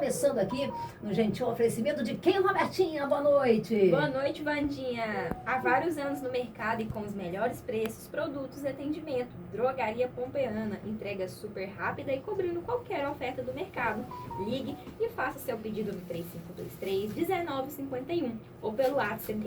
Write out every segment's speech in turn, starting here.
começando aqui no gentil oferecimento de quem, Robertinha? Boa noite. Boa noite, Vandinha. Há vários anos no mercado e com os melhores preços, produtos e atendimento. Drogaria Pompeana, entrega super rápida e cobrindo qualquer oferta do mercado. Ligue e faça seu pedido no 3523-1951 ou pelo WhatsApp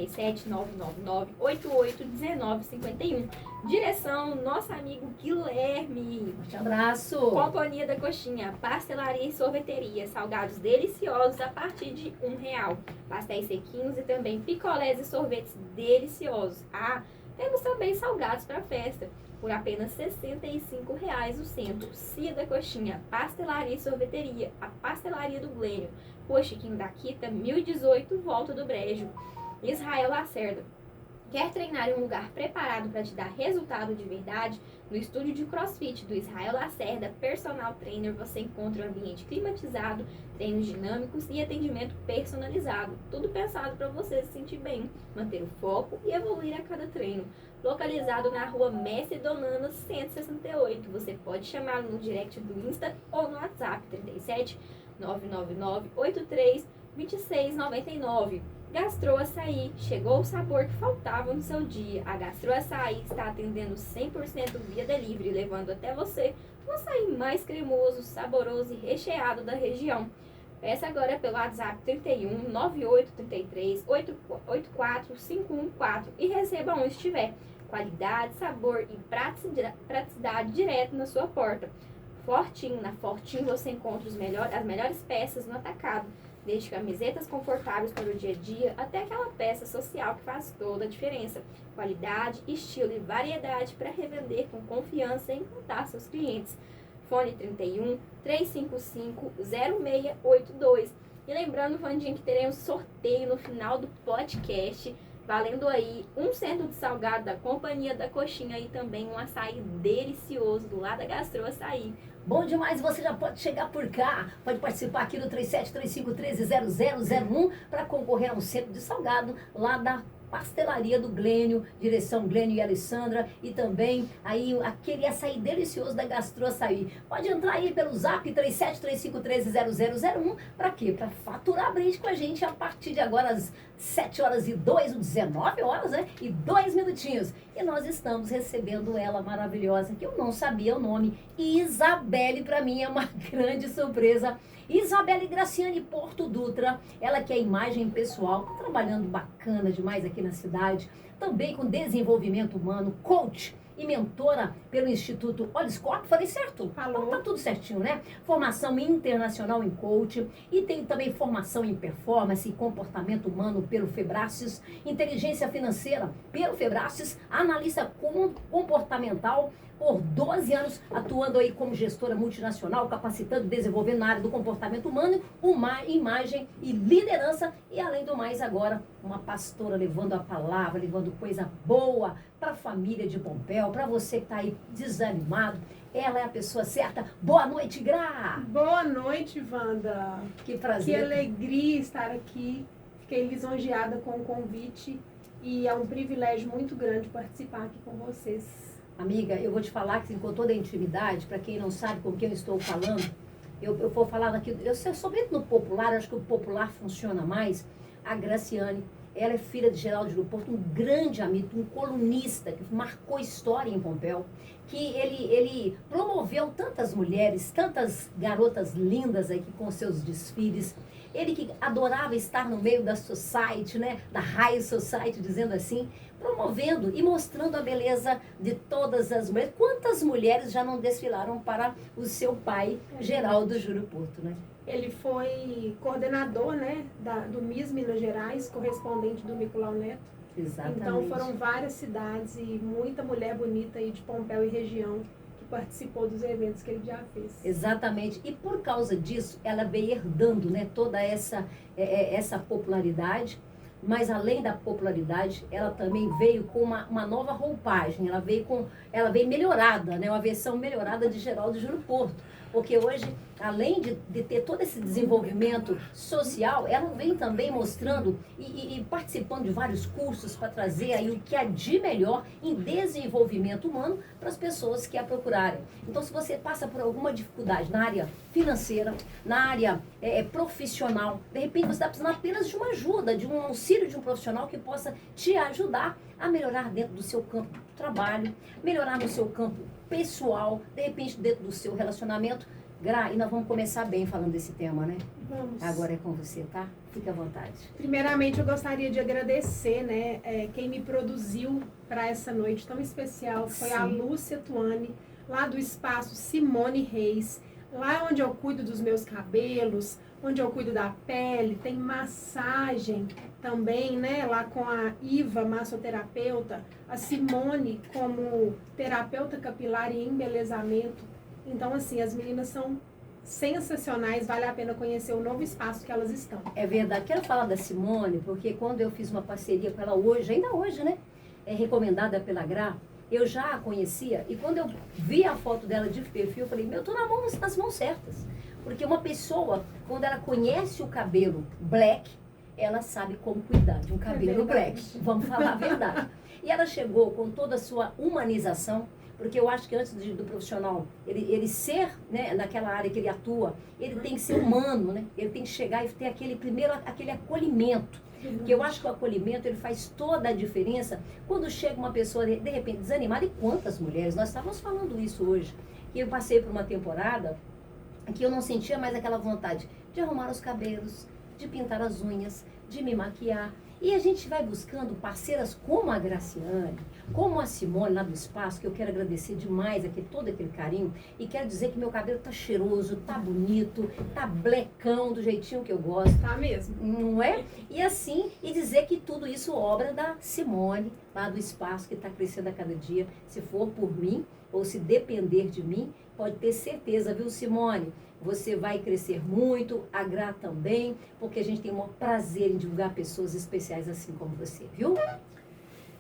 37999-881951. Direção, nosso amigo Guilherme. Forte abraço. Companhia da Coxinha, pastelaria e sorveteria, salgados deliciosos a partir de R$1. Pastéis sequinhos e também picolés e sorvetes deliciosos. Ah, temos também salgados para festa, por apenas R$ 65,00 o centro. Cia da Coxinha, pastelaria e sorveteria, a pastelaria do Glênio, Rua Chiquinho da Quita, 1018, Volta do Brejo. Israel Lacerda. Quer treinar em um lugar preparado para te dar resultado de verdade? No estúdio de CrossFit do Israel Lacerda, personal trainer, você encontra um ambiente climatizado, treinos dinâmicos e atendimento personalizado. Tudo pensado para você se sentir bem, manter o foco e evoluir a cada treino. Localizado na rua Mestre Donana 168. Você pode chamá-lo no direct do Insta ou no WhatsApp 37 999 83 2699. Gastro Açaí, chegou o sabor que faltava no seu dia. A Gastro Açaí está atendendo 100% via delivery, levando até você o açaí mais cremoso, saboroso e recheado da região. Peça agora pelo WhatsApp 31 9833 84514 e receba onde estiver. Qualidade, sabor e praticidade direto na sua porta. Fortinho, na Fortinho você encontra as melhores peças no atacado. Desde camisetas confortáveis para o dia a dia até aquela peça social que faz toda a diferença. Qualidade, estilo e variedade para revender com confiança e encantar seus clientes. Fone 31 355 0682. E lembrando, Vandinha, que teremos sorteio no final do podcast, valendo aí um centro de salgado da Companhia da Coxinha e também um açaí delicioso do lado da Gastro Açaí. Bom demais, você já pode chegar por cá, pode participar aqui no 3735130001 para concorrer a um centro de salgado lá da Pastelaria do Glênio, direção Glênio e Alessandra, e também aí aquele açaí delicioso da Gastro Açaí. Pode entrar aí pelo zap 3735130001, para quê? Para faturar brinde com a gente a partir de agora às 7h02, 19 horas, né? E 2 minutinhos. E nós estamos recebendo ela maravilhosa, que eu não sabia o nome, Isabelle, para mim é uma grande surpresa. Isabelle Graciane Porto Dutra, ela que é imagem pessoal, tá trabalhando bacana demais aqui na cidade, também com desenvolvimento humano, coach e mentora pelo Instituto Oliscorp, falei certo? Falou. Então tá tudo certinho, né? Formação internacional em coach e tem também formação em performance e comportamento humano pelo Febracis, inteligência financeira pelo Febracis, analista comportamental por 12 anos, atuando aí como gestora multinacional, capacitando, desenvolvendo na área do comportamento humano, imagem e liderança. E além do mais, agora, uma pastora levando a palavra, levando coisa boa para a família de Pompéu, para você que está aí desanimado. Ela é a pessoa certa. Boa noite, Gra! Boa noite, Wanda. Que prazer. Que alegria estar aqui. Fiquei lisonjeada com o convite e é um privilégio muito grande participar aqui com vocês. Amiga, eu vou te falar que com toda a intimidade, para quem não sabe com quem eu estou falando, eu vou falar daqui, eu somente no popular, acho que o popular funciona mais, a Graciane. Ela é filha de Geraldo Júlio Porto, um grande amigo, um colunista que marcou história em Pompéu, que ele promoveu tantas mulheres, tantas garotas lindas aqui com seus desfiles. Ele que adorava estar no meio da society, né, da high society, dizendo assim, promovendo e mostrando a beleza de todas as mulheres. Quantas mulheres já não desfilaram para o seu pai, Geraldo Júlio Porto, né? Ele foi coordenador, né, do MIS Minas Gerais, correspondente do Nicolau Neto. Exatamente. Então foram várias cidades e muita mulher bonita aí de Pompéu e região que participou dos eventos que ele já fez. Exatamente. E por causa disso, ela veio herdando, né, toda essa popularidade. Mas além da popularidade, ela também veio com uma nova roupagem. Ela veio melhorada, né, uma versão melhorada de Geraldo Júlio Porto. Porque hoje além de ter todo esse desenvolvimento social, ela vem também mostrando e participando de vários cursos para trazer aí o que há de melhor em desenvolvimento humano para as pessoas que a procurarem. Então, se você passa por alguma dificuldade na área financeira, na área profissional, de repente você está precisando apenas de uma ajuda, de um auxílio de um profissional que possa te ajudar a melhorar dentro do seu campo de trabalho, melhorar no seu campo pessoal, de repente dentro do seu relacionamento. Gra, e nós vamos começar bem falando desse tema, né? Vamos. Agora é com você, tá? Fique à vontade. Primeiramente, eu gostaria de agradecer, né, quem me produziu para essa noite tão especial. Foi Sim. a Lúcia Tuani, lá do espaço Simone Reis, lá onde eu cuido dos meus cabelos, onde eu cuido da pele, tem massagem também, né, lá com a Iva, massoterapeuta, a Simone como terapeuta capilar e embelezamento. Então, assim, as meninas são sensacionais, vale a pena conhecer o novo espaço que elas estão. É verdade. Quero falar da Simone, porque quando eu fiz uma parceria com ela hoje, ainda hoje, né? É recomendada pela Gra, eu já a conhecia, e quando eu vi a foto dela de perfil, eu falei, meu, eu tô nas mãos certas. Porque uma pessoa, quando ela conhece o cabelo black, ela sabe como cuidar de um cabelo black. Vamos falar a verdade. E ela chegou com toda a sua humanização, porque eu acho que antes do profissional, ele ser, né, naquela área que ele atua, ele tem que ser humano, né? Ele tem que chegar e ter aquele acolhimento. Porque eu acho que o acolhimento, ele faz toda a diferença quando chega uma pessoa, de repente, desanimada. E quantas mulheres? Nós estávamos falando isso hoje. Que eu passei por uma temporada que eu não sentia mais aquela vontade de arrumar os cabelos, de pintar as unhas, de me maquiar. E a gente vai buscando parceiras como a Graciane, como a Simone lá do espaço, que eu quero agradecer demais todo aquele carinho. E quero dizer que meu cabelo tá cheiroso, tá bonito, tá blecão, do jeitinho que eu gosto. Tá mesmo. Não é? E assim, e dizer que tudo isso obra da Simone, lá do espaço, que está crescendo a cada dia. Se for por mim, ou se depender de mim, pode ter certeza, viu, Simone? Você vai crescer muito, a Gra também, porque a gente tem o maior prazer em divulgar pessoas especiais assim como você, viu?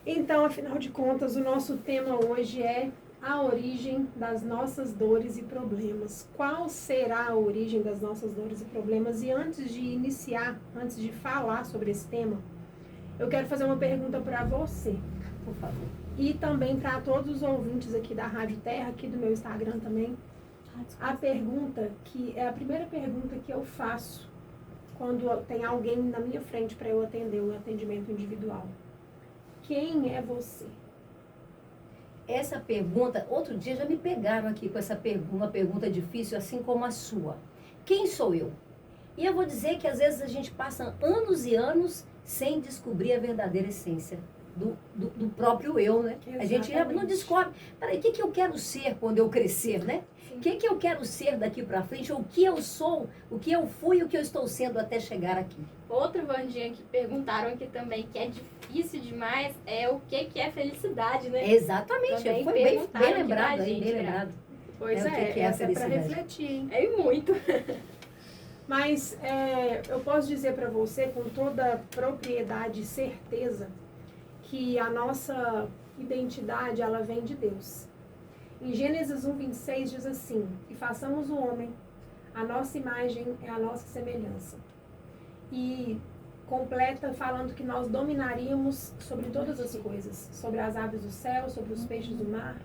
Então, afinal de contas, o nosso tema hoje é a origem das nossas dores e problemas. Qual será a origem das nossas dores e problemas? E antes de iniciar, antes de falar sobre esse tema, eu quero fazer uma pergunta para você, Por favor. e também para todos os ouvintes aqui da Rádio Terra, aqui do meu Instagram também. A pergunta que é a primeira pergunta que eu faço quando tem alguém na minha frente para eu atender o atendimento individual. Quem é você? Essa pergunta, outro dia já me pegaram aqui com essa uma pergunta difícil, assim como a sua. Quem sou eu? E eu vou dizer que às vezes a gente passa anos e anos sem descobrir a verdadeira essência do próprio eu, né? Exatamente. A gente já não descobre. Peraí, o que eu quero ser quando eu crescer, né? O que eu quero ser daqui para frente? O que eu sou, o que eu fui e o que eu estou sendo até chegar aqui. Outra, Vandinha, que perguntaram aqui também, que é difícil demais, é o que é felicidade, né? Exatamente, Também foi bem perguntaram aqui lembrado, pra aí, gente, bem Gra. lembrado. Pois É, o que é a essa é para felicidade? refletir, hein? É muito. Mas eu posso dizer para você com toda propriedade e certeza que a nossa identidade, ela vem de Deus. Em Gênesis 1:26 diz assim, e façamos o homem, a nossa imagem é a nossa semelhança. E completa falando que nós dominaríamos sobre todas as coisas, sobre as aves do céu, sobre os peixes do mar.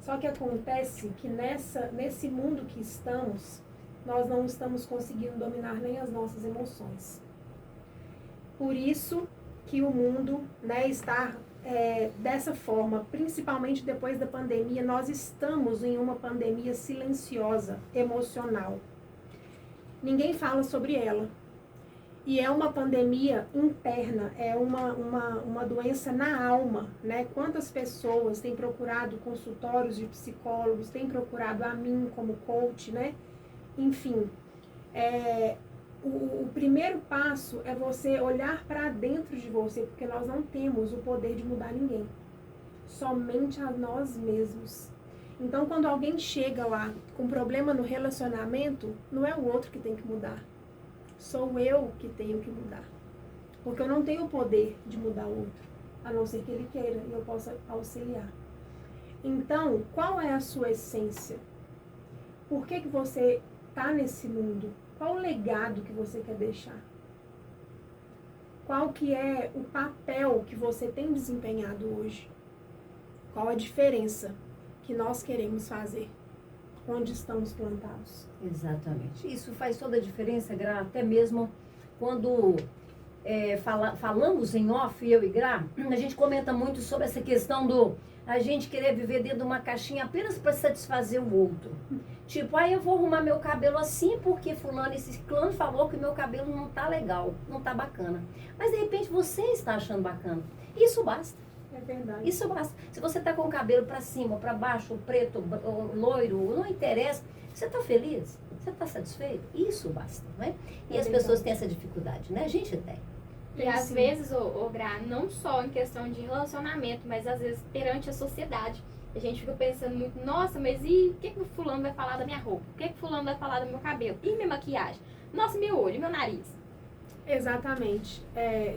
Só que acontece que nesse mundo que estamos, nós não estamos conseguindo dominar nem as nossas emoções. Por isso que o mundo, né, está dessa forma, principalmente depois da pandemia, nós estamos em uma pandemia silenciosa, emocional. Ninguém fala sobre ela. E é uma pandemia interna, é uma doença na alma, né? Quantas pessoas têm procurado consultórios de psicólogos, têm procurado a mim como coach, né? Enfim, o primeiro passo é você olhar para dentro de você, porque nós não temos o poder de mudar ninguém, somente a nós mesmos. Então, quando alguém chega lá com problema no relacionamento, não é o outro que tem que mudar, sou eu que tenho que mudar, porque eu não tenho o poder de mudar o outro, a não ser que ele queira e eu possa auxiliar. Então, qual é a sua essência? Por que você tá nesse mundo? Qual o legado que você quer deixar? Qual que é o papel que você tem desempenhado hoje? Qual a diferença que nós queremos fazer? Onde estamos plantados? Exatamente. Isso faz toda a diferença, Gra, até mesmo quando falamos em off, eu e Gra, a gente comenta muito sobre essa questão do a gente querer viver dentro de uma caixinha apenas para satisfazer o outro. Tipo, eu vou arrumar meu cabelo assim porque fulano, esse clã falou que o meu cabelo não tá legal, não tá bacana. Mas de repente você está achando bacana. Isso basta. É verdade. Isso basta. Se você tá com o cabelo para cima, para baixo, preto, loiro, não interessa. Você tá feliz? Você tá satisfeito? Isso basta, né? E as pessoas têm essa dificuldade, né? A gente tem. E às vezes, Gra, não só em questão de relacionamento, mas às vezes perante a sociedade. A gente fica pensando muito, nossa, mas e o que o fulano vai falar da minha roupa? O que o fulano vai falar do meu cabelo? E minha maquiagem? Nossa, meu olho, meu nariz? Exatamente.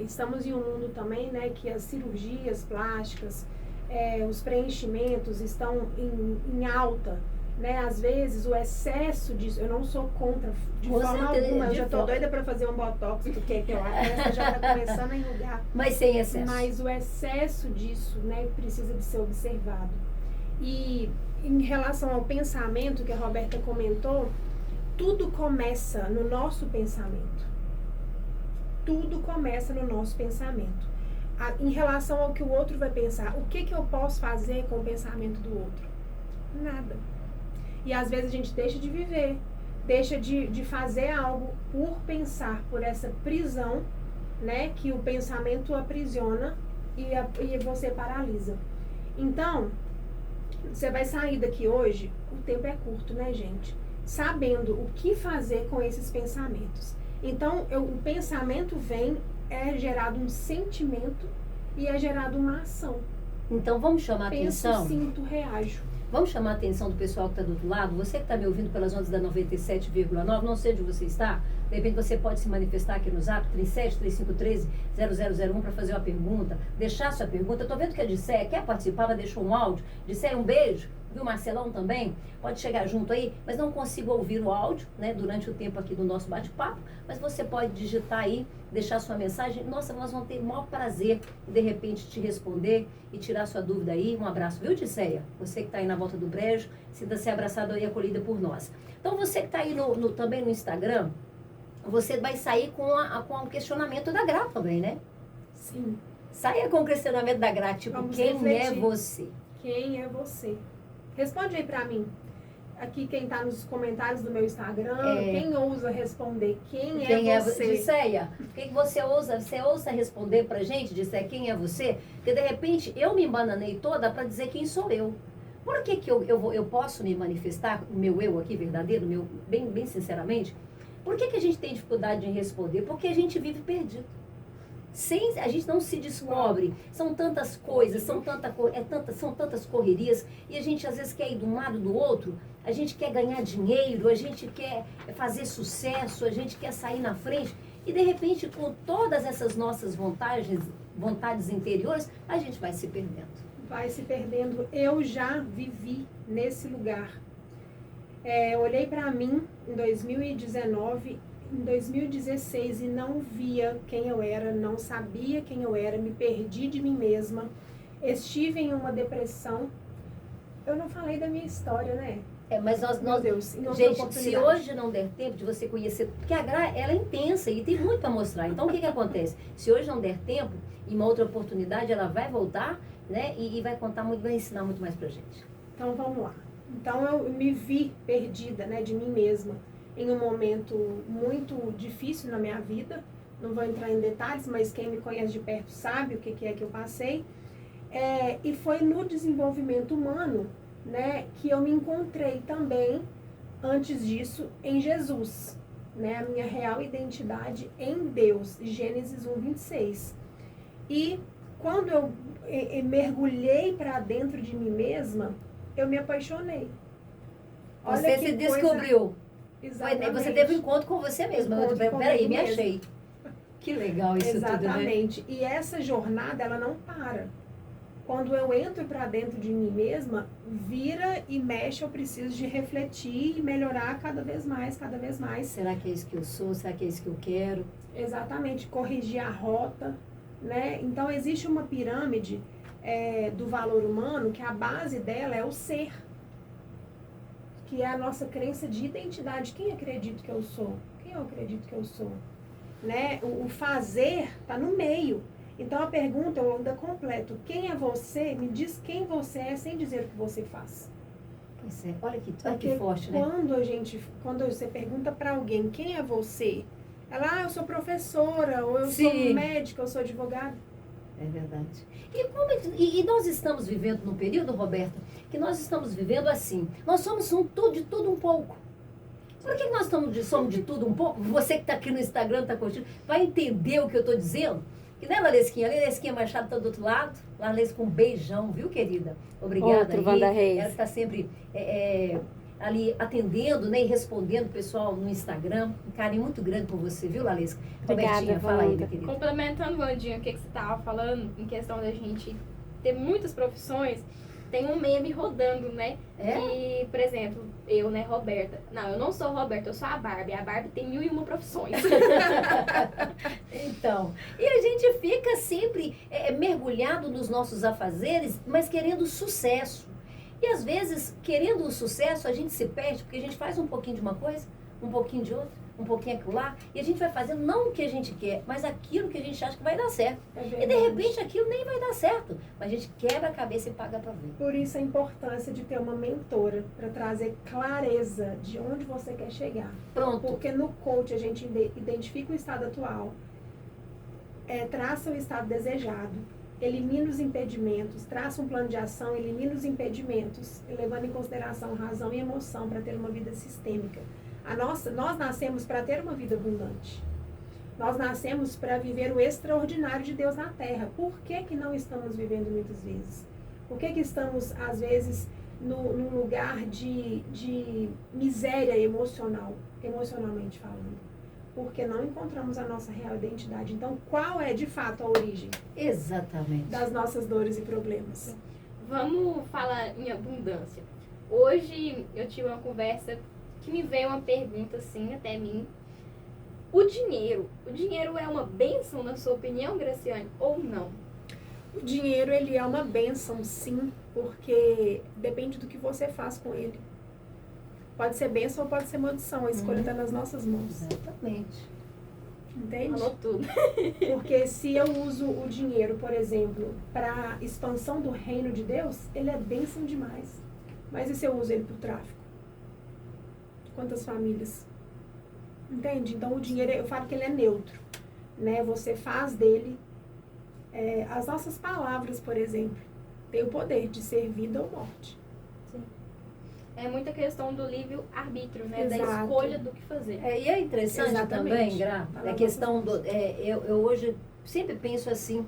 Estamos em um mundo também, né, que as cirurgias plásticas, os preenchimentos estão em alta. Né? Às vezes o excesso disso, eu não sou contra de forma alguma, eu já tô doida para fazer um botox, porque essa já tá começando a enrugar. Mas sem excesso. Mas o excesso disso, né, precisa de ser observado. E em relação ao pensamento que a Roberta comentou, tudo começa no nosso pensamento. Tudo começa no nosso pensamento. Em relação ao que o outro vai pensar, o que eu posso fazer com o pensamento do outro? Nada. E às vezes a gente deixa de viver, deixa de fazer algo por pensar, por essa prisão, né, que o pensamento aprisiona e você paralisa. Então, você vai sair daqui hoje, o tempo é curto, né, gente? Sabendo o que fazer com esses pensamentos. Então, o pensamento é gerado um sentimento e é gerado uma ação. Então, vamos chamar a Penso, atenção. sinto, reajo. Vamos chamar a atenção do pessoal que está do outro lado. Você que está me ouvindo pelas ondas da 97,9, não sei onde você está. De repente você pode se manifestar aqui no Zap 3735130001 para fazer uma pergunta, deixar sua pergunta. Eu tô vendo que a Disséia quer participar, ela deixou um áudio. Disséia, um beijo. Viu, Marcelão também? Pode chegar junto aí, mas não consigo ouvir o áudio, né, durante o tempo aqui do nosso bate-papo, mas você pode digitar aí, deixar sua mensagem. Nossa, nós vamos ter o maior prazer de repente te responder e tirar sua dúvida aí. Um abraço, viu, Disséia? Você que está aí na volta do brejo, sinta-se abraçado e acolhida por nós. Então, você que está aí também no Instagram, você vai sair com o questionamento da Gra também, né? Sim. Saia com o questionamento da Gra, tipo, Vamos quem refletir. é você? Quem é você? Responde aí pra mim. Aqui quem tá nos comentários do meu Instagram, quem ousa responder? Quem é você? Disséia, o que você ousa? Você ousa responder pra gente, Disséia, quem é você? Porque de repente eu me embananei toda pra dizer quem sou eu. Por que eu posso me manifestar, o meu eu aqui verdadeiro, bem sinceramente? Por que a gente tem dificuldade em responder? Porque a gente vive perdido. A gente não se descobre. São tantas coisas, são tantas correrias, e a gente às vezes quer ir de um lado do outro, a gente quer ganhar dinheiro, a gente quer fazer sucesso, a gente quer sair na frente, e de repente com todas essas nossas vontades interiores, a gente vai se perdendo. Vai se perdendo. Eu já vivi nesse lugar. Olhei para mim em 2019, em 2016 e não via quem eu era, não sabia quem eu era, me perdi de mim mesma, estive em uma depressão. Eu não falei da minha história, né? Mas Meu Deus, em outra gente, oportunidade. se hoje não der tempo de você conhecer, porque a Gra, ela é intensa e tem muito para mostrar. Então, o que acontece? Se hoje não der tempo, em uma outra oportunidade, ela vai voltar, né? E vai contar muito, vai ensinar muito mais pra gente. Então, vamos lá. Então, eu me vi perdida, né, de mim mesma, em um momento muito difícil na minha vida. Não vou entrar em detalhes, mas quem me conhece de perto sabe o que é que eu passei. E foi no desenvolvimento humano, né, que eu me encontrei também, antes disso, em Jesus, né, a minha real identidade em Deus, Gênesis 1:26. E quando eu mergulhei para dentro de mim mesma, eu me apaixonei. Olha Você que se coisa... descobriu. Exatamente. Você teve um encontro com você mesma. Peraí, me achei. Que legal isso tudo, né? Exatamente. E essa jornada, ela não para. Quando eu entro para dentro de mim mesma, vira e mexe, eu preciso de refletir e melhorar cada vez mais, cada vez mais. Será que é isso que eu sou? Será que é isso que eu quero? Exatamente, corrigir a rota, né? Então, existe uma pirâmide do valor humano, que a base dela é o ser, que é a nossa crença de identidade. Quem acredito que eu sou? Quem eu acredito que eu sou? Né? O fazer está no meio. Então, a pergunta eu ainda completo. Quem é você? Me diz quem você é sem dizer o que você faz. Pois é, olha que forte, né? Quando você pergunta para alguém quem é você, ela, eu sou professora, ou eu sou Sim. médica, eu sou advogada. É verdade. E nós estamos vivendo num período, Roberta, que nós estamos vivendo assim. Nós somos de tudo um pouco. Por que nós somos de tudo um pouco? Você que está aqui no Instagram, está curtindo, vai entender o que eu estou dizendo? Que né, Lalesquinha? A Lalesquinha Machado está do outro lado. Lalesca, um beijão, viu, querida? Obrigada. Outro, Wanda Reis. Ela está sempre ali atendendo, né, e respondendo o pessoal no Instagram. Um carinho muito grande por você, viu, Lalesca? Obrigada, Robertinha, fala aí, Wanda. minha querida. Complementando, Vandinha, o que você estava falando, em questão da gente ter muitas profissões, tem um meme rodando, né? É? Que, por exemplo, eu, né, Roberta. Não, eu não sou Roberta, eu sou a Barbie. A Barbie tem 1001 profissões. Então, e a gente fica sempre mergulhado nos nossos afazeres, mas querendo sucesso. E às vezes, querendo o sucesso, a gente se perde, porque a gente faz um pouquinho de uma coisa, um pouquinho de outra, um pouquinho aquilo lá, e a gente vai fazendo não o que a gente quer, mas aquilo que a gente acha que vai dar certo. E de repente aquilo nem vai dar certo, mas a gente quebra a cabeça e paga para ver. Por isso a importância de ter uma mentora para trazer clareza de onde você quer chegar. Pronto. Porque no coach a gente identifica o estado atual, traça o estado desejado, elimina os impedimentos, traça um plano de ação, elimina os impedimentos, levando em consideração razão e emoção para ter uma vida sistêmica. Nós nascemos para ter uma vida abundante. Nós nascemos para viver o extraordinário de Deus na Terra. Por que não estamos vivendo muitas vezes? Por que estamos, às vezes, num lugar de miséria emocionalmente falando? Porque não encontramos a nossa real identidade. Então, qual é, de fato, a origem Exatamente. das nossas dores e problemas? Vamos falar em abundância. Hoje eu tive uma conversa que me veio uma pergunta assim até mim. O dinheiro é uma bênção na sua opinião, Graciane, ou não? O dinheiro, ele é uma bênção, sim, porque depende do que você faz com ele. Pode ser bênção ou pode ser maldição, a escolha está nas nossas mãos. Exatamente. Entende? Falou tudo. Porque se eu uso o dinheiro, por exemplo, para expansão do reino de Deus, ele é bênção demais. Mas e se eu uso ele para o tráfico? Quantas famílias? Entende? Então o dinheiro, eu falo que ele é neutro, né? Você faz dele, as nossas palavras, por exemplo, têm o poder de ser vida ou morte. É muita questão do livre-arbítrio, né? Da Exato. escolha do que fazer. E é interessante Exatamente. também, Gra, Fala a questão do... eu hoje sempre penso assim,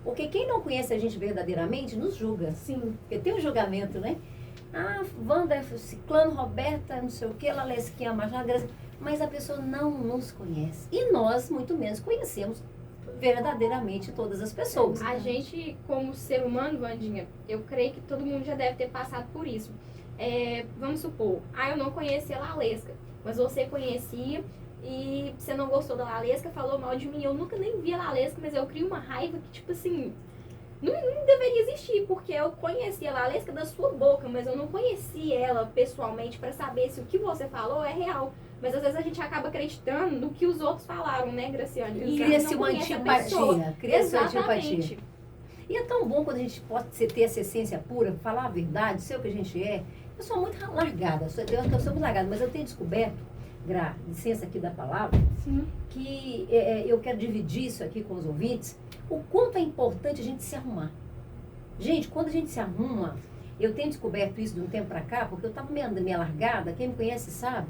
porque quem não conhece a gente verdadeiramente nos julga. Sim. Porque tem um julgamento, né? Ah, Wanda, Ciclano, Roberta, não sei o que, Lalesquinha, Machado, mas a pessoa não nos conhece. E nós, muito menos, conhecemos verdadeiramente todas as pessoas. A gente, como ser humano, Vandinha, eu creio que todo mundo já deve ter passado por isso. Vamos supor, eu não conhecia a Lalesca, mas você conhecia e você não gostou da Lalesca, falou mal de mim. Eu nunca nem vi a Lalesca, mas eu crio uma raiva que, tipo assim, não deveria existir, porque eu conhecia a Lalesca da sua boca, mas eu não conheci ela pessoalmente para saber se o que você falou é real. Mas às vezes a gente acaba acreditando no que os outros falaram, né, Graciane? E Cria-se não uma conhece a pessoa. antipatia. Cria-se uma Exatamente. antipatia. E é tão bom quando a gente pode ter essa essência pura, falar a verdade, ser o que a gente é. Eu sou muito largada, eu sou muito largada, mas eu tenho descoberto, Gra, licença aqui da palavra, Sim. que eu quero dividir isso aqui com os ouvintes, o quanto é importante a gente se arrumar. Gente, quando a gente se arruma, eu tenho descoberto isso de um tempo pra cá, porque eu estava meio largada, quem me conhece sabe.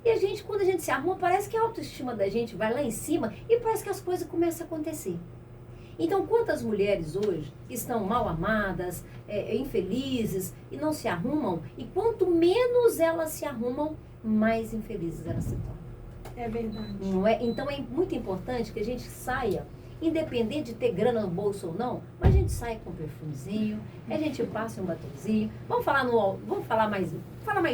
E a gente, quando a gente se arruma, parece que a autoestima da gente vai lá em cima e parece que as coisas começam a acontecer. Então, quantas mulheres hoje estão mal amadas, infelizes e não se arrumam? E quanto menos elas se arrumam, mais infelizes elas se tornam. É verdade. Não é? Então, é muito importante que a gente saia independente de ter grana no bolso ou não, mas a gente sai com um perfumezinho, a gente passa um batomzinho. Vamos falar mais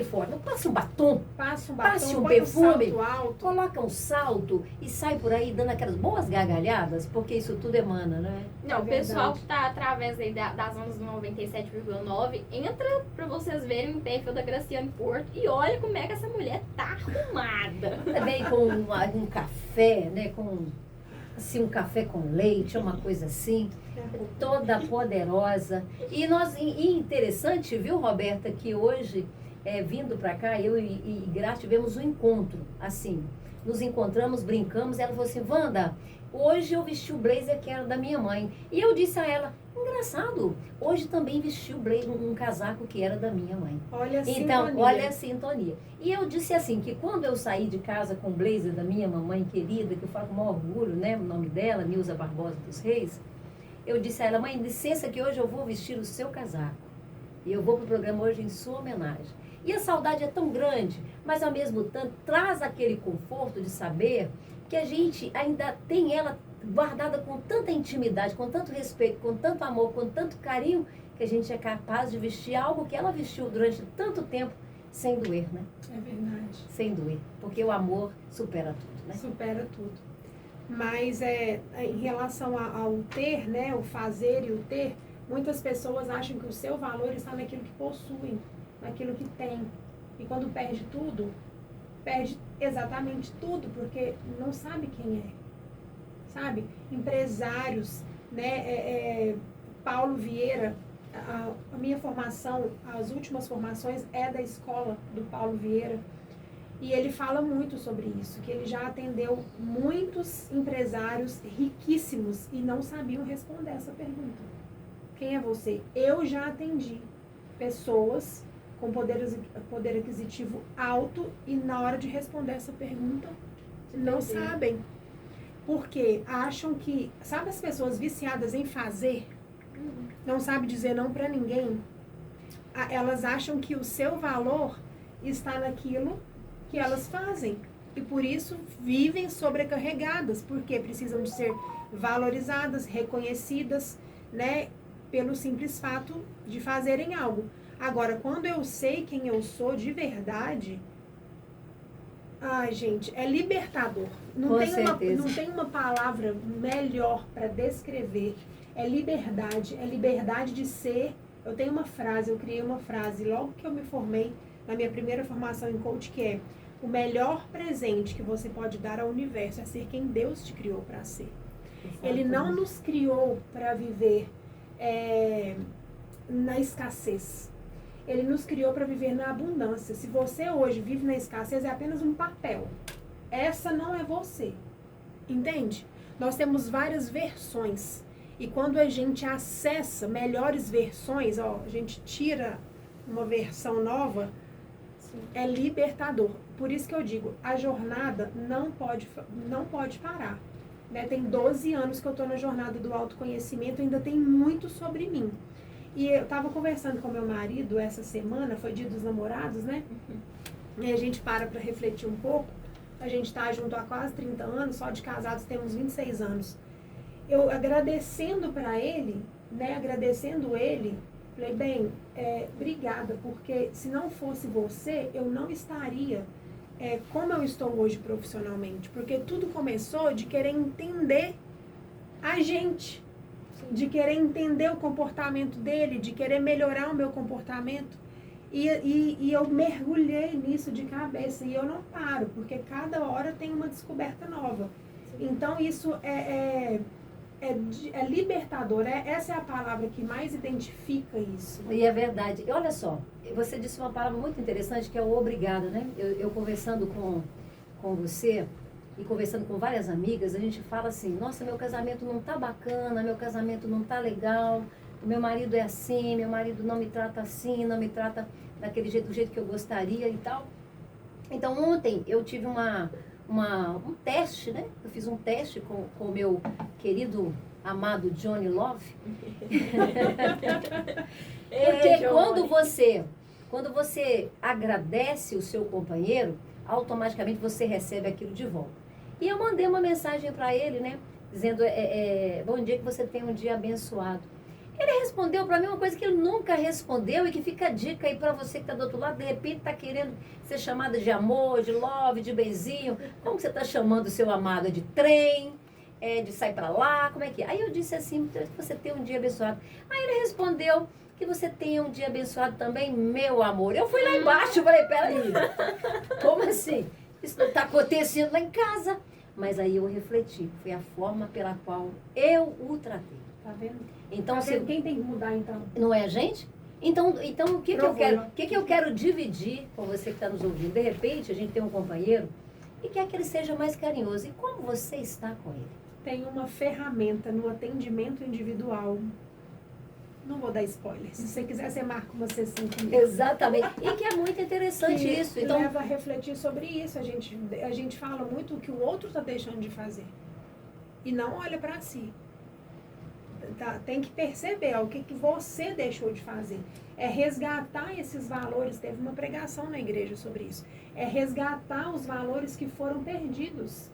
forte. Passa um batom, Passa um batom, passe um põe perfume, salto alto. coloca um salto e sai por aí dando aquelas boas gargalhadas, porque isso tudo emana, né? Não, É o pessoal verdade. que tá através aí das ondas do 97,9, entra pra vocês verem o perfil da Graciane Porto e olha como é que essa mulher tá arrumada. Também com um café, né? Com assim, um café com leite, uma coisa assim, toda poderosa. E interessante, viu, Roberta, que hoje, vindo para cá, eu e Graça tivemos um encontro, assim, nos encontramos, brincamos, ela falou assim, Wanda, hoje eu vesti o blazer que era da minha mãe. E eu disse a ela, engraçado, hoje também vesti o blazer, um casaco que era da minha mãe. Olha a Então, sintonia. olha a sintonia. E eu disse assim, que quando eu saí de casa com o blazer da minha mamãe querida, que eu falo com o maior orgulho, né, o nome dela, Nilza Barbosa dos Reis, eu disse a ela, mãe, licença que hoje eu vou vestir o seu casaco. E eu vou para o programa hoje em sua homenagem. E a saudade é tão grande, mas ao mesmo tempo traz aquele conforto de saber que a gente ainda tem ela guardada com tanta intimidade, com tanto respeito, com tanto amor, com tanto carinho, que a gente é capaz de vestir algo que ela vestiu durante tanto tempo sem doer, né? É verdade. Sem doer, porque o amor supera tudo, né? Supera tudo. Mas em relação ao ter, né, o fazer e o ter, muitas pessoas acham que o seu valor está naquilo que possuem, naquilo que tem. E quando perde tudo, perde exatamente tudo, porque não sabe quem é. Sabe? Empresários, né? Paulo Vieira, a minha formação, as últimas formações é da escola do Paulo Vieira. E ele fala muito sobre isso, que ele já atendeu muitos empresários riquíssimos e não sabiam responder essa pergunta. Quem é você? Eu já atendi pessoas com poder aquisitivo alto e na hora de responder essa pergunta não sabem. Porque acham que... Sabe as pessoas viciadas em fazer? Não sabem dizer não para ninguém? Elas acham que o seu valor está naquilo que elas fazem. E por isso vivem sobrecarregadas, porque precisam de ser valorizadas, reconhecidas, né? Pelo simples fato de fazerem algo. Agora, quando eu sei quem eu sou de verdade... Ai, gente, é libertador. Não tem uma palavra melhor para descrever. É liberdade de ser. Eu tenho uma frase, eu criei uma frase logo que eu me formei na minha primeira formação em coach, que é: o melhor presente que você pode dar ao universo é ser quem Deus te criou para ser. Ele não nos criou para viver na escassez. Ele nos criou para viver na abundância. Se você hoje vive na escassez, é apenas um papel. Essa não é você. Entende? Nós temos várias versões. E quando a gente acessa melhores versões, a gente tira uma versão nova, é libertador. Por isso que eu digo, a jornada não pode parar. Né? Tem 12 anos que eu estou na jornada do autoconhecimento, ainda tem muito sobre mim. E eu estava conversando com meu marido essa semana, foi Dia dos Namorados, né? E a gente para refletir um pouco. A gente está junto há quase 30 anos, só de casados temos 26 anos. Eu agradecendo para ele, né? Agradecendo ele, falei, bem, obrigada, porque se não fosse você, eu não estaria como eu estou hoje profissionalmente. Porque tudo começou de querer entender a gente. De querer entender o comportamento dele, de querer melhorar o meu comportamento. E eu mergulhei nisso de cabeça. E eu não paro, porque cada hora tem uma descoberta nova. Então, isso é libertador. Essa é a palavra que mais identifica isso. E é verdade. E olha só, você disse uma palavra muito interessante, que é o obrigado, né? Eu conversando com você... E conversando com várias amigas, a gente fala assim, nossa, meu casamento não tá bacana, meu casamento não tá legal, o meu marido é assim, meu marido não me trata assim, não me trata daquele jeito, do jeito que eu gostaria e tal. Então, ontem eu tive um teste, né? Eu fiz um teste com o meu querido, amado Johnny Love. Porque quando você agradece o seu companheiro, automaticamente você recebe aquilo de volta. E eu mandei uma mensagem para ele, né? dizendo, bom dia, que você tenha um dia abençoado. Ele respondeu para mim uma coisa que ele nunca respondeu e que fica a dica aí para você que está do outro lado, de repente está querendo ser chamada de amor, de love, de beijinho. Como que você está chamando o seu amado? De trem? De sair para lá? Como é que é? Aí eu disse assim, que você tenha um dia abençoado. Aí ele respondeu que você tenha um dia abençoado também, meu amor. Eu fui lá embaixo e falei, peraí, como assim? Isso não está acontecendo lá em casa. Mas aí eu refleti, foi a forma pela qual eu o tratei. Tá vendo? Então, Tá vendo? Quem tem que mudar, então? não é a gente? Então o que, que eu Provou, quero? né? O que, que eu quero dividir com você que está nos ouvindo? De repente, a gente tem um companheiro e quer que ele seja mais carinhoso. E como você está com ele? Tem uma ferramenta no atendimento individual. Não vou dar spoiler. Se você quiser, você marca uma sessão comigo. Exatamente. E que é muito interessante Que isso. Então, leva a refletir sobre isso. A gente fala muito o que o outro está deixando de fazer. E não olha para si. Tem que perceber o que você deixou de fazer. É resgatar esses valores. Teve uma pregação na igreja sobre isso. É resgatar os valores que foram perdidos.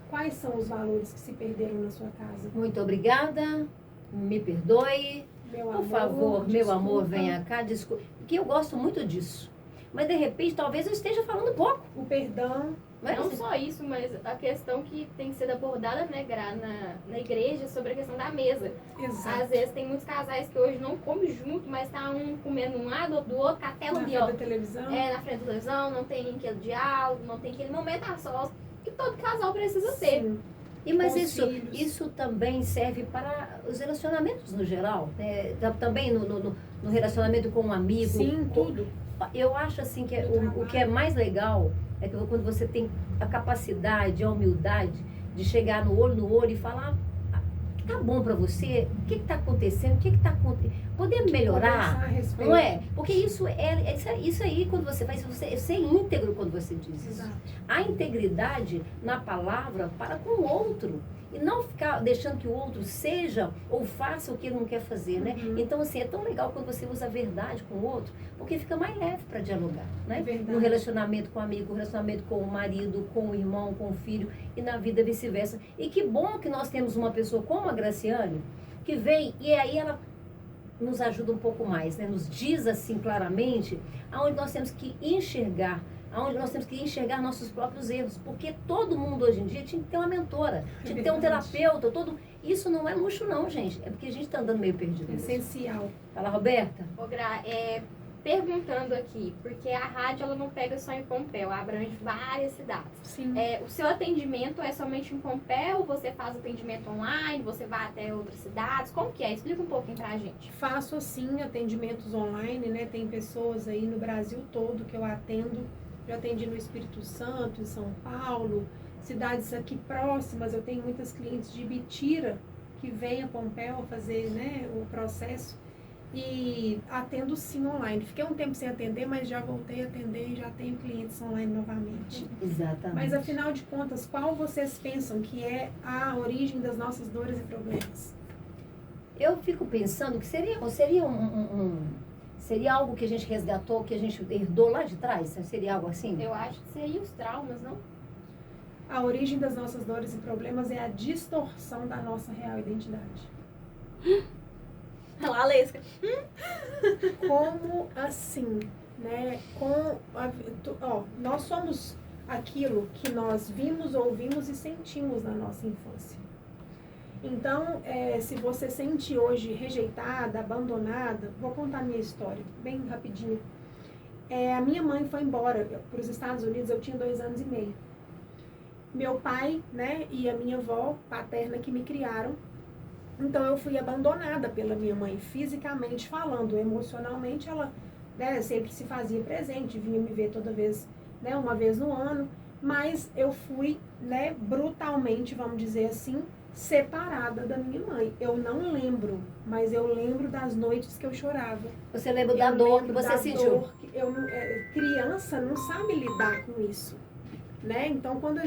Quais são os valores que se perderam na sua casa? muito obrigada. Me perdoe. Meu Por amor, favor, meu amor, desculpa. venha cá. Desculpa. Porque eu gosto muito disso. Mas, de repente, talvez eu esteja falando pouco. O perdão. Não é? Não só isso, mas a questão que tem sido abordada, né, Gra, na igreja sobre a questão da mesa. Exato. Às vezes tem muitos casais que hoje não comem junto, mas tá um comendo um lado do outro, com a tela Na ali, frente ó. da televisão. Na frente da televisão, não tem aquele diálogo, não tem aquele momento a sós que todo casal precisa ter. Sim. Mas Com os filhos. isso também serve para os relacionamentos no geral, né? Também no relacionamento com um amigo. Sim, tudo. Eu acho assim que No o que é mais legal é que quando você tem a capacidade, a humildade de chegar no olho e falar, tá bom para você? O que está acontecendo? O que está acontecendo? Podemos melhorar? Conversar a respeito. Não é? Porque isso aí quando você faz, você é íntegro quando você diz isso. Exato. A integridade na palavra para com o outro. E não ficar deixando que o outro seja ou faça o que ele não quer fazer, né? Uhum. Então, assim, é tão legal quando você usa a verdade com o outro, porque fica mais leve para dialogar, né? É verdade. No relacionamento com o amigo, no relacionamento com o marido, com o irmão, com o filho e na vida vice-versa. E que bom que nós temos uma pessoa como a Graciane, que vem e aí ela nos ajuda um pouco mais, né? Nos diz assim claramente aonde nós temos que enxergar, aonde nós temos que enxergar nossos próprios erros, porque todo mundo hoje em dia tinha que ter uma mentora, tinha que ter um verdade. terapeuta, isso não é luxo não, gente, é porque a gente está andando meio perdido. mesmo. Essencial. Fala, Roberta. Ô, Gra, perguntando aqui, porque a rádio ela não pega só em Pompéu, ela abrange várias cidades. Sim. O seu atendimento é somente em Pompéu? Você faz atendimento online? Você vai até outras cidades? Como que é? Explica um pouquinho pra gente. Faço, sim, atendimentos online, né? Tem pessoas aí no Brasil todo que eu atendo. Já atendi no Espírito Santo, em São Paulo, cidades aqui próximas. Eu tenho muitas clientes de Ibitira que vêm a Pompéu fazer, né, o processo. E atendo, sim, online. Fiquei um tempo sem atender, mas já voltei a atender e já tenho clientes online novamente. Exatamente. Mas, afinal de contas, qual vocês pensam que é a origem das nossas dores e problemas? Eu fico pensando que seria algo que a gente resgatou, que a gente herdou lá de trás? Seria algo assim? Eu acho que seria os traumas, não? A origem das nossas dores e problemas é a distorção da nossa real identidade. Lá, Lesca. Como assim, né? Nós somos aquilo que nós vimos, ouvimos e sentimos na nossa infância. Então, se você sente hoje rejeitada, abandonada, vou contar a minha história, bem rapidinho. A minha mãe foi embora para os Estados Unidos, eu tinha 2 anos e meio. Meu pai, né, e a minha avó paterna que me criaram. Então, eu fui abandonada pela minha mãe, fisicamente falando. Emocionalmente, ela, né, sempre se fazia presente, vinha me ver toda vez, né, uma vez no ano. Mas eu fui, né, brutalmente, vamos dizer assim, separada da minha mãe. Eu não lembro, mas eu lembro das noites que eu chorava. Você lembra da dor que você sentiu? Criança não sabe lidar com isso, né? Então, quando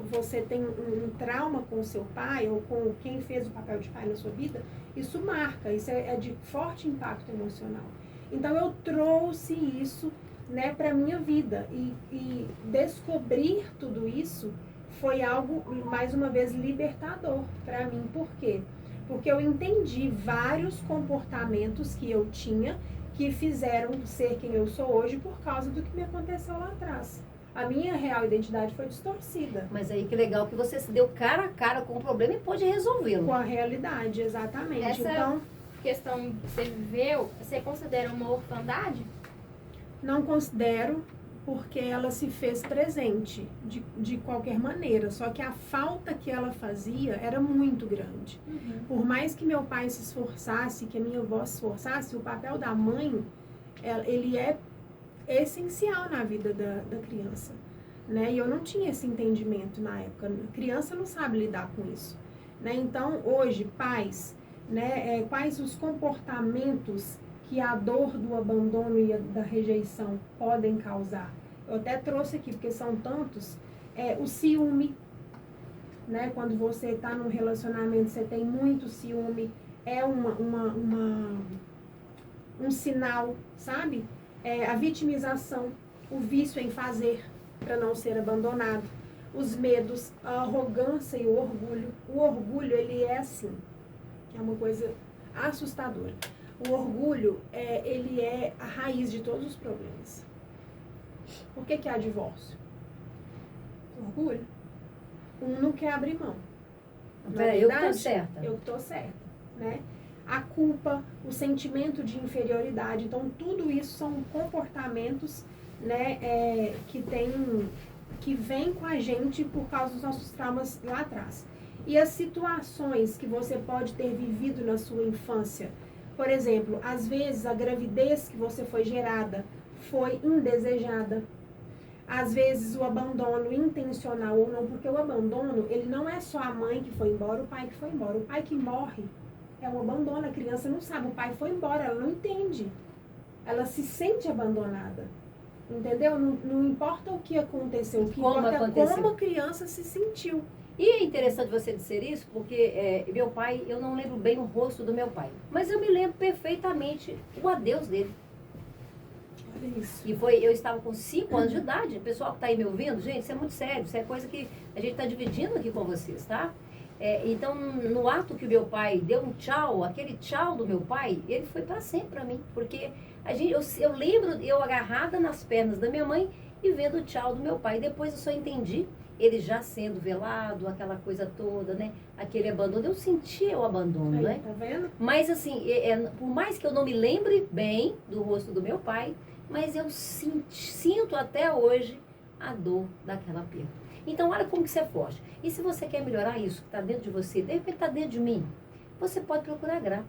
você tem um trauma com o seu pai ou com quem fez o papel de pai na sua vida, isso marca, isso é de forte impacto emocional. Então, eu trouxe isso, né, para minha vida e descobrir tudo isso foi algo, mais uma vez, libertador para mim. Por quê? Porque eu entendi vários comportamentos que eu tinha que fizeram ser quem eu sou hoje por causa do que me aconteceu lá atrás. A minha real identidade foi distorcida. Mas aí que legal que você se deu cara a cara com o problema e pôde resolvê-lo. Com a realidade, exatamente. Essa Então, questão que você viveu, você considera uma orfandade? não considero, porque ela se fez presente de qualquer maneira. Só que a falta que ela fazia era muito grande. Por mais que meu pai se esforçasse, que a minha avó se esforçasse, o papel da mãe, ele é essencial na vida da criança, né? E eu não tinha esse entendimento na época. A criança não sabe lidar com isso, né? Então, hoje, pais, né, quais os comportamentos que a dor do abandono e da rejeição podem causar? Eu até trouxe aqui, porque são tantos. O ciúme, né? Quando você está num relacionamento, você tem muito ciúme, é um sinal, sabe? A vitimização, o vício em fazer para não ser abandonado, os medos, a arrogância e o orgulho. O orgulho, ele é assim, é uma coisa assustadora. O orgulho, ele é a raiz de todos os problemas. Por que há divórcio? Orgulho. Um não quer abrir mão. Eu que estou certa. Eu que estou certa, né? A culpa, o sentimento de inferioridade. Então, tudo isso são comportamentos, né, que vêm com a gente por causa dos nossos traumas lá atrás. E as situações que você pode ter vivido na sua infância. Por exemplo, às vezes a gravidez que você foi gerada foi indesejada. Às vezes o abandono intencional ou não, porque o abandono, ele não é só a mãe que foi embora, o pai que foi embora. O pai que morre é um abandono, a criança não sabe, o pai foi embora, ela não entende. Ela se sente abandonada. Entendeu? Não importa o que aconteceu, o que importa é como a criança se sentiu. E é interessante você dizer isso, porque meu pai, eu não lembro bem o rosto do meu pai, mas eu me lembro perfeitamente o adeus dele. Olha isso. E eu estava com 5 anos de idade. O pessoal que está aí me ouvindo, gente, isso é muito sério, isso é coisa que a gente está dividindo aqui com vocês, tá? Então, no ato que o meu pai deu um tchau, aquele tchau do meu pai, ele foi para sempre para mim, porque eu lembro eu agarrada nas pernas da minha mãe e vendo o tchau do meu pai. Depois eu só entendi, ele já sendo velado, aquela coisa toda, né? Aquele abandono, eu sentia o abandono, Aí, né? tá vendo? Mas assim, por mais que eu não me lembre bem do rosto do meu pai, mas eu sinto até hoje a dor daquela perda. Então, olha como que você é forte. E se você quer melhorar isso que está dentro de você, de repente está dentro de mim, você pode procurar Gra.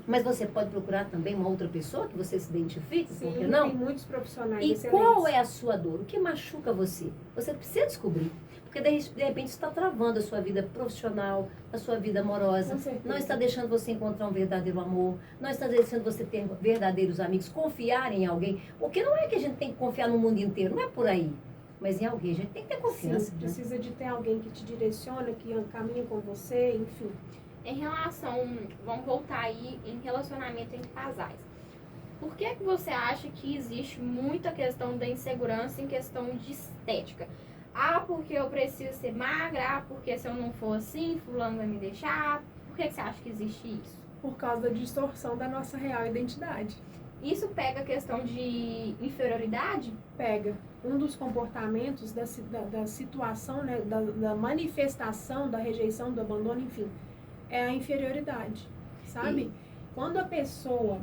Mas você pode procurar também uma outra pessoa que você se identifique, por que não? Tem muitos profissionais E excelentes. qual é a sua dor? O que machuca você? Você precisa descobrir. Porque de repente está travando a sua vida profissional, a sua vida amorosa. Com certeza. Não está deixando você encontrar um verdadeiro amor. Não está deixando você ter verdadeiros amigos, confiar em alguém. Porque não é que a gente tem que confiar no mundo inteiro, não é por aí. Mas em alguém a gente tem que ter confiança. Sim, né? precisa de ter alguém que te direciona, que caminha com você, enfim. Em relação, vamos voltar aí em relacionamento entre casais. Por que você acha que existe muita questão da insegurança em questão de estética? Porque eu preciso ser magra, porque se eu não for assim, fulano vai me deixar. Por que você acha que existe isso? Por causa da distorção da nossa real identidade. Isso pega a questão de inferioridade? Pega. Um dos comportamentos da situação, né, da manifestação, da rejeição, do abandono, enfim, é a inferioridade, sabe? Quando a pessoa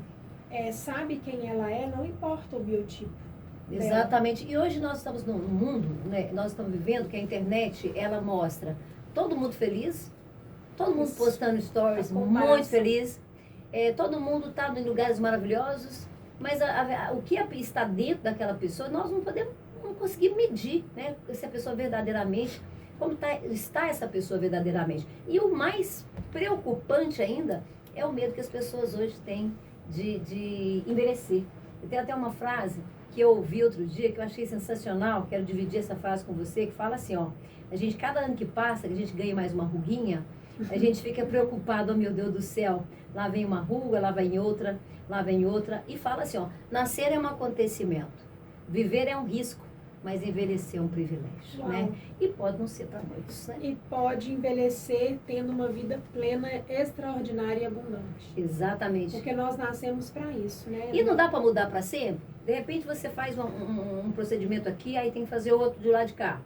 sabe quem ela é, não importa o biotipo. Exatamente. E hoje nós estamos num mundo, né? Nós estamos vivendo que a internet, ela mostra todo mundo feliz, todo mundo Isso. postando stories, A comparação. muito feliz, todo mundo está em lugares maravilhosos, mas o que está dentro daquela pessoa, nós não conseguimos medir, né? Se a pessoa verdadeiramente, como está essa pessoa verdadeiramente. E o mais preocupante ainda é o medo que as pessoas hoje têm de envelhecer. Eu tenho até uma frase que eu ouvi outro dia, que eu achei sensacional, quero dividir essa frase com você, que fala assim, ó, cada ano que passa, que a gente ganha mais uma ruguinha, a gente fica preocupado, oh meu Deus do céu, lá vem uma ruga, lá vem outra, e fala assim, ó, nascer é um acontecimento, viver é um risco, mas envelhecer é um privilégio, Uau. né? E pode não ser para muitos, né? E pode envelhecer tendo uma vida plena, extraordinária e abundante. Exatamente. Porque nós nascemos para isso, né? E não dá para mudar para sempre? De repente você faz um procedimento aqui, aí tem que fazer outro de lá de cá.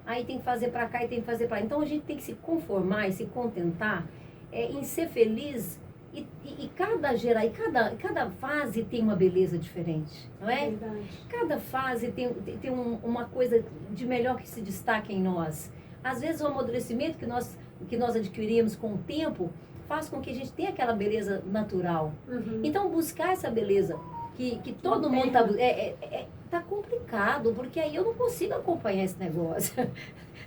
Aí tem que fazer para cá e tem que fazer para lá. Então a gente tem que se conformar e se contentar em ser feliz. E cada fase tem uma beleza diferente, não é? Verdade. Cada fase tem uma coisa de melhor que se destaca em nós. Às vezes o amadurecimento que nós adquirimos com o tempo faz com que a gente tenha aquela beleza natural. Uhum. Então buscar essa beleza que todo mundo tá complicado, porque aí eu não consigo acompanhar esse negócio.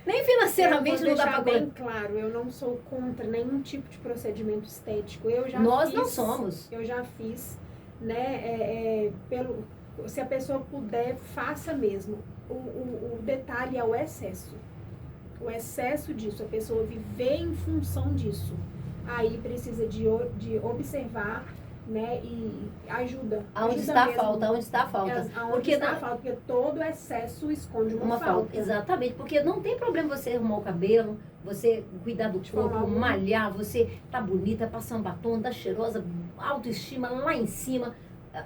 Nem financeiramente não dá para bem claro, eu não sou contra nenhum tipo de procedimento estético. Nós não somos. Eu já fiz, né? Se a pessoa puder, faça mesmo. O detalhe é o excesso. O excesso disso, a pessoa viver em função disso. Aí precisa de observar, né? E ajuda. Aonde Ajuda está a mesmo. falta? Aonde está a falta? Aonde está a falta? Porque todo excesso esconde uma falta. Exatamente, porque não tem problema você arrumar o cabelo, você cuidar do corpo, malhar, você tá bonita, passar um batom, tá cheirosa, autoestima lá em cima.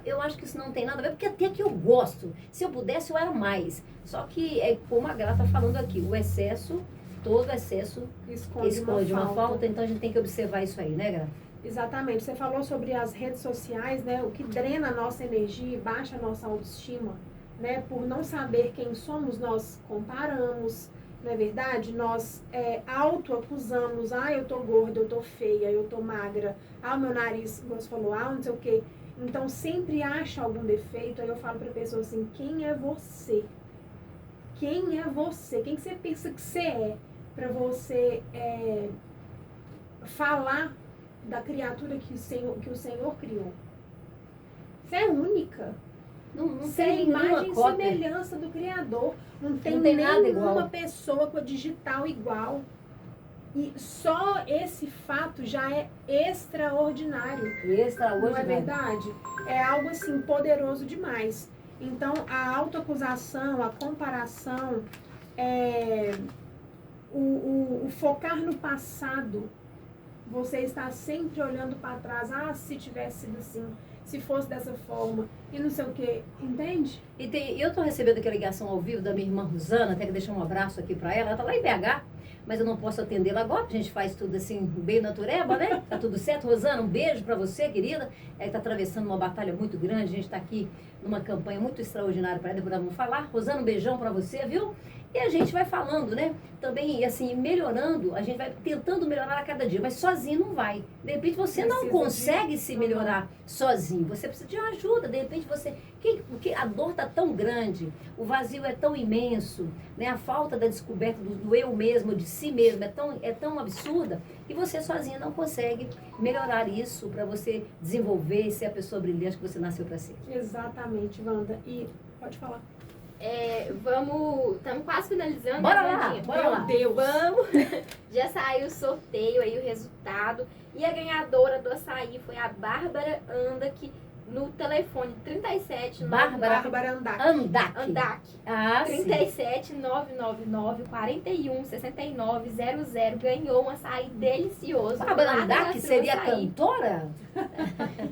Eu acho que isso não tem nada a ver, porque até que eu gosto. Se eu pudesse, eu era mais. Só que, como a Gra está falando aqui, o excesso, todo excesso esconde uma falta. Então a gente tem que observar isso aí, né, Gra? Exatamente. Você falou sobre as redes sociais, né? O que drena a nossa energia e baixa a nossa autoestima, né? Por não saber quem somos, nós comparamos, não é verdade? Nós autoacusamos. Ah, eu tô gorda, eu tô feia, eu tô magra. Ah, o meu nariz, como você falou, não sei o quê. Então, sempre acha algum defeito. Aí eu falo pra pessoa assim, quem é você? Quem é você? Quem que você pensa que você é? Pra você falar da criatura que o Senhor criou. Você é única. Não Você é tem nenhuma imagem e cópia. semelhança do Criador. Não tem nada nenhuma igual. pessoa com a digital igual. E só esse fato já é extraordinário. Não é Extraordinário. verdade? É algo assim poderoso demais. Então a autoacusação, a comparação, o focar no passado, você está sempre olhando para trás, se tivesse sido assim, se fosse dessa forma, e não sei o que, entende? E eu tô recebendo aqui a ligação ao vivo da minha irmã Rosana, até que deixar um abraço aqui para ela. Ela tá lá em BH, mas eu não posso atendê-la agora, porque a gente faz tudo assim, bem natureba, né? Tá tudo certo. Rosana, um beijo para você, querida. Ela tá atravessando uma batalha muito grande, a gente tá aqui numa campanha muito extraordinária para ela, depois nós vamos falar. Rosana, um beijão para você, viu? E a gente vai falando, né? Também, assim, melhorando, a gente vai tentando melhorar a cada dia, mas sozinho não vai. De repente você não consegue se melhorar sozinho, você precisa de uma ajuda, de repente você... Porque a dor está tão grande, o vazio é tão imenso, né? A falta da descoberta do eu mesmo, de si mesmo, é tão absurda, que você sozinho não consegue melhorar isso para você desenvolver e ser a pessoa brilhante que você nasceu para ser. Exatamente, Wanda. E pode falar. Estamos quase finalizando. Bora né, lá, Vandinha? bora lá. Deus. Vamos! Já saiu o sorteio aí, o resultado. E a ganhadora do açaí foi a Bárbara Andak, no telefone 37 Bárbara Andak. Ah, sim. 37 999 41 69 00. Ganhou um açaí delicioso. Bárbara lá da Andak Gastro seria Açaí. cantora?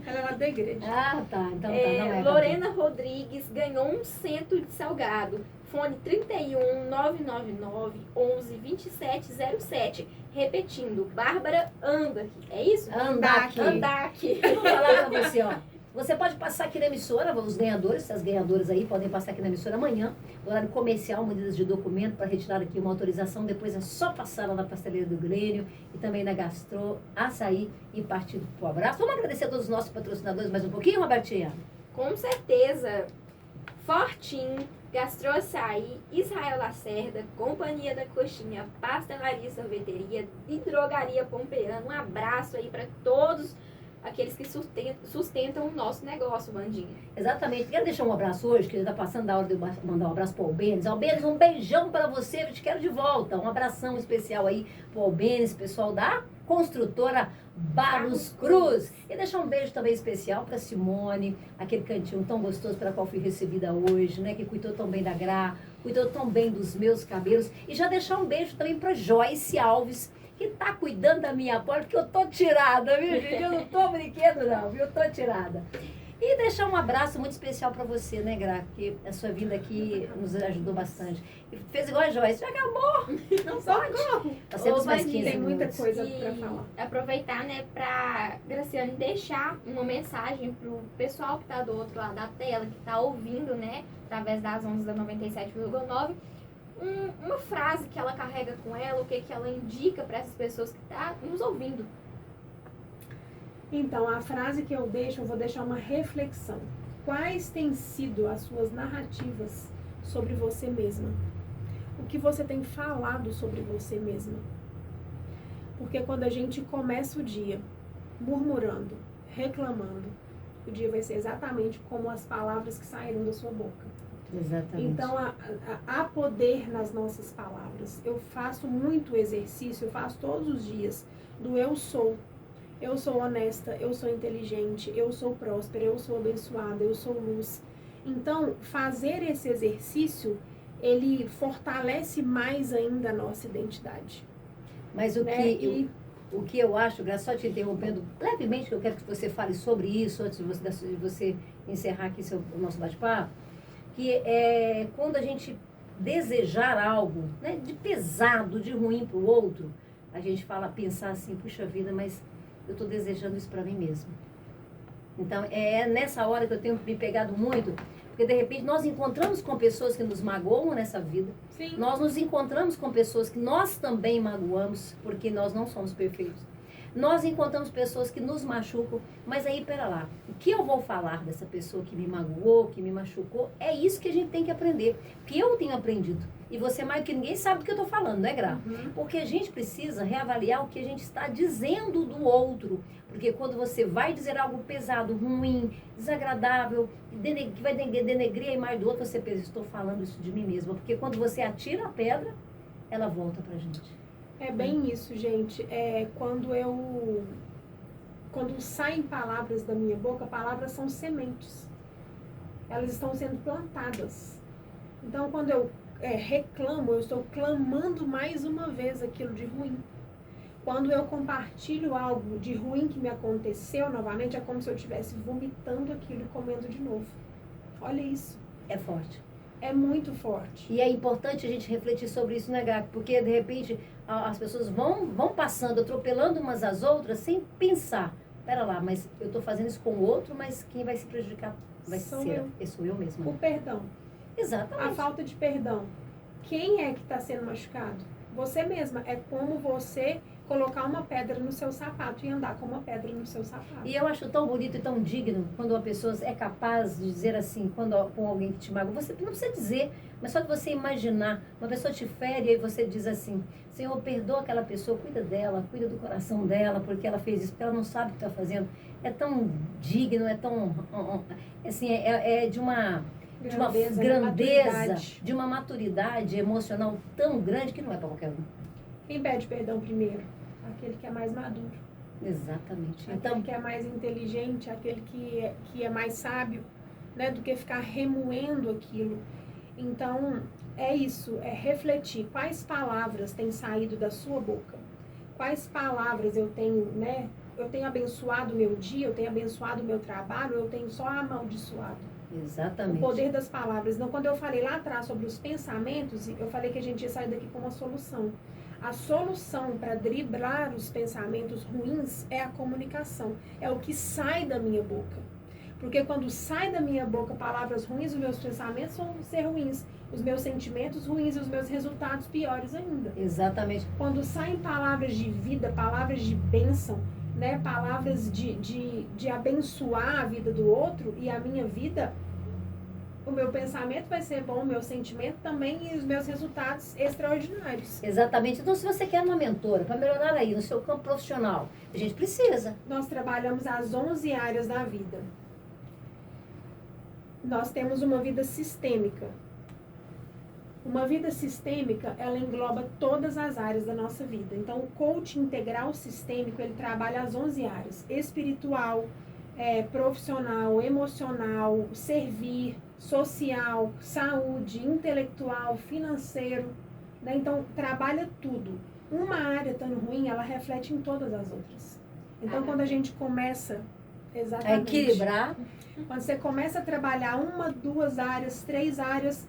Ela é lá da igreja. Ah, tá. Então tá, não é Lorena Rodrigues ganhou um cento de salgado. Fone 31 999 11 27 07. Repetindo, Bárbara Andak. É isso? Andak. Andak. Eu vou falar pra você, ó. Você pode passar aqui na emissora, os ganhadores, as ganhadoras aí podem passar aqui na emissora amanhã, no horário comercial, medidas de documento para retirar aqui uma autorização, depois é só passar lá na pasteleira do Glênio e também na Gastro Açaí e partir pro abraço. Vamos agradecer a todos os nossos patrocinadores mais um pouquinho, Robertinha? Com certeza. Fortim, Gastro Açaí, Israel Lacerda, Companhia da Coxinha, Pastelaria e Sorveteria e Drogaria Pompeano. Um abraço aí para todos aqueles que sustentam o nosso negócio, Vandinha. Exatamente. Quero deixar um abraço hoje, que está passando da hora de eu mandar um abraço para o Albenes. Albenes, um beijão para você, eu te quero de volta. Um abração especial aí para o Albenes, pessoal da Construtora Barros Cruz. E deixar um beijo também especial para Simone, aquele cantinho tão gostoso pela qual fui recebida hoje, né? Que cuidou tão bem da Gra, cuidou tão bem dos meus cabelos. E já deixar um beijo também para Joyce Alves, que tá cuidando da minha porta, porque eu tô tirada, viu, gente? Eu não tô brinquedo, não, viu? Eu tô tirada. E deixar um abraço muito especial para você, né, Gra? Que a sua vinda aqui nos ajudou bastante. E fez igual a Joyce, já acabou. Não pode. Nós temos mais 15 Tem muita minutos. coisa E para falar. aproveitar, né, pra Graciane deixar uma mensagem pro pessoal que tá do outro lado da tela, que tá ouvindo, né, através das ondas da 97,9, uma frase que ela carrega com ela, o que ela indica para essas pessoas que tá nos ouvindo. Então, a frase que eu deixo, eu vou deixar uma reflexão. Quais têm sido as suas narrativas sobre você mesma? O que você tem falado sobre você mesma? Porque quando a gente começa o dia murmurando, reclamando, o dia vai ser exatamente como as palavras que saíram da sua boca. Exatamente. Então, há poder nas nossas palavras. Eu faço muito exercício, eu faço todos os dias do eu sou. Eu sou honesta, eu sou inteligente, eu sou próspera, eu sou abençoada, eu sou luz. Então, fazer esse exercício, ele fortalece mais ainda a nossa identidade. Mas o que eu acho, Graça, só te interrompendo levemente, que eu quero que você fale sobre isso antes de você encerrar aqui o nosso bate-papo, que é quando a gente desejar algo, né, de pesado, de ruim para o outro, a gente pensar assim, puxa vida, mas eu estou desejando isso para mim mesmo. Então, é nessa hora que eu tenho me pegado muito, porque de repente nós encontramos com pessoas que nos magoam nessa vida. Sim. Nós nos encontramos com pessoas que nós também magoamos, porque nós não somos perfeitos. Nós encontramos pessoas que nos machucam, mas aí, pera lá, o que eu vou falar dessa pessoa que me magoou, que me machucou, é isso que a gente tem que aprender. Porque eu tenho aprendido. E você mais que ninguém sabe do que eu estou falando, né, Gra? Uhum. Porque a gente precisa reavaliar o que a gente está dizendo do outro. Porque quando você vai dizer algo pesado, ruim, desagradável, que vai denegrir a imagem do outro, você pensa, estou falando isso de mim mesma. Porque quando você atira a pedra, ela volta pra gente. É bem isso, gente. Quando saem palavras da minha boca, palavras são sementes. Elas estão sendo plantadas. Então, quando eu reclamo, eu estou clamando mais uma vez aquilo de ruim. Quando eu compartilho algo de ruim que me aconteceu novamente, é como se eu estivesse vomitando aquilo e comendo de novo. Olha isso. É forte. É muito forte. E é importante a gente refletir sobre isso, né, Gabi? Porque, de repente, as pessoas vão passando, atropelando umas às outras, sem pensar. Pera lá, mas eu estou fazendo isso com o outro, mas quem vai se prejudicar sou eu mesma. O perdão. Exatamente. A falta de perdão. Quem é que está sendo machucado? Você mesma. É como você colocar uma pedra no seu sapato e andar com uma pedra no seu sapato. E eu acho tão bonito e tão digno quando uma pessoa é capaz de dizer assim, com alguém que te magoa, você não precisa dizer, mas só de você imaginar, uma pessoa te fere e você diz assim, Senhor, perdoa aquela pessoa, cuida dela, cuida do coração dela, porque ela fez isso, porque ela não sabe o que está fazendo. É tão digno, é tão, assim, é de uma grandeza, de uma maturidade emocional tão grande que não é para qualquer um. Quem pede perdão primeiro? Aquele que é mais maduro. Exatamente. Aquele que é mais inteligente, aquele que é mais sábio, né, do que ficar remoendo aquilo. Então, é isso, é refletir. Quais palavras têm saído da sua boca? Quais palavras eu tenho, né? Eu tenho abençoado o meu dia, eu tenho abençoado o meu trabalho, eu tenho só amaldiçoado. Exatamente. O poder das palavras. Então, quando eu falei lá atrás sobre os pensamentos, eu falei que a gente ia sair daqui com uma solução. A solução para driblar os pensamentos ruins é a comunicação. É o que sai da minha boca. Porque quando sai da minha boca palavras ruins, os meus pensamentos vão ser ruins. Os meus sentimentos ruins e os meus resultados piores ainda. Exatamente. Quando saem palavras de vida, palavras de bênção, né, palavras de abençoar a vida do outro e a minha vida, o meu pensamento vai ser bom, o meu sentimento também e os meus resultados extraordinários. Exatamente. Então, se você quer uma mentora para melhorar aí no seu campo profissional, a gente precisa. Nós trabalhamos as 11 áreas da vida. Nós temos uma vida sistêmica. Uma vida sistêmica, ela engloba todas as áreas da nossa vida. Então, o coach integral sistêmico, ele trabalha as 11 áreas. Espiritual, profissional, emocional, servir, social, saúde, intelectual, financeiro, né? Então, trabalha tudo. Uma área estando ruim, ela reflete em todas as outras. Então, quando a gente começa, exatamente, equilibrar. Quando você começa a trabalhar 1, 2 áreas, 3 áreas,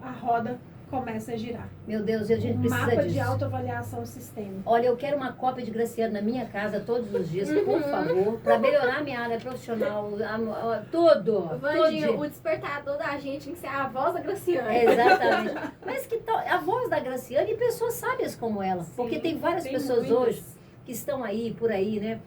a roda começa a girar. Meu Deus, a gente Um precisa mapa disso. de autoavaliação sistêmica. Olha, eu quero uma cópia de Graciano na minha casa todos os dias, por favor, para melhorar minha área profissional, tudo. Vandinha, tudo. o despertador da gente tem que ser a voz da Graciane. Exatamente. Mas que tal a voz da Graciane e pessoas sábias como ela? Sim, porque tem várias tem pessoas muitas. hoje que estão aí, por aí, né?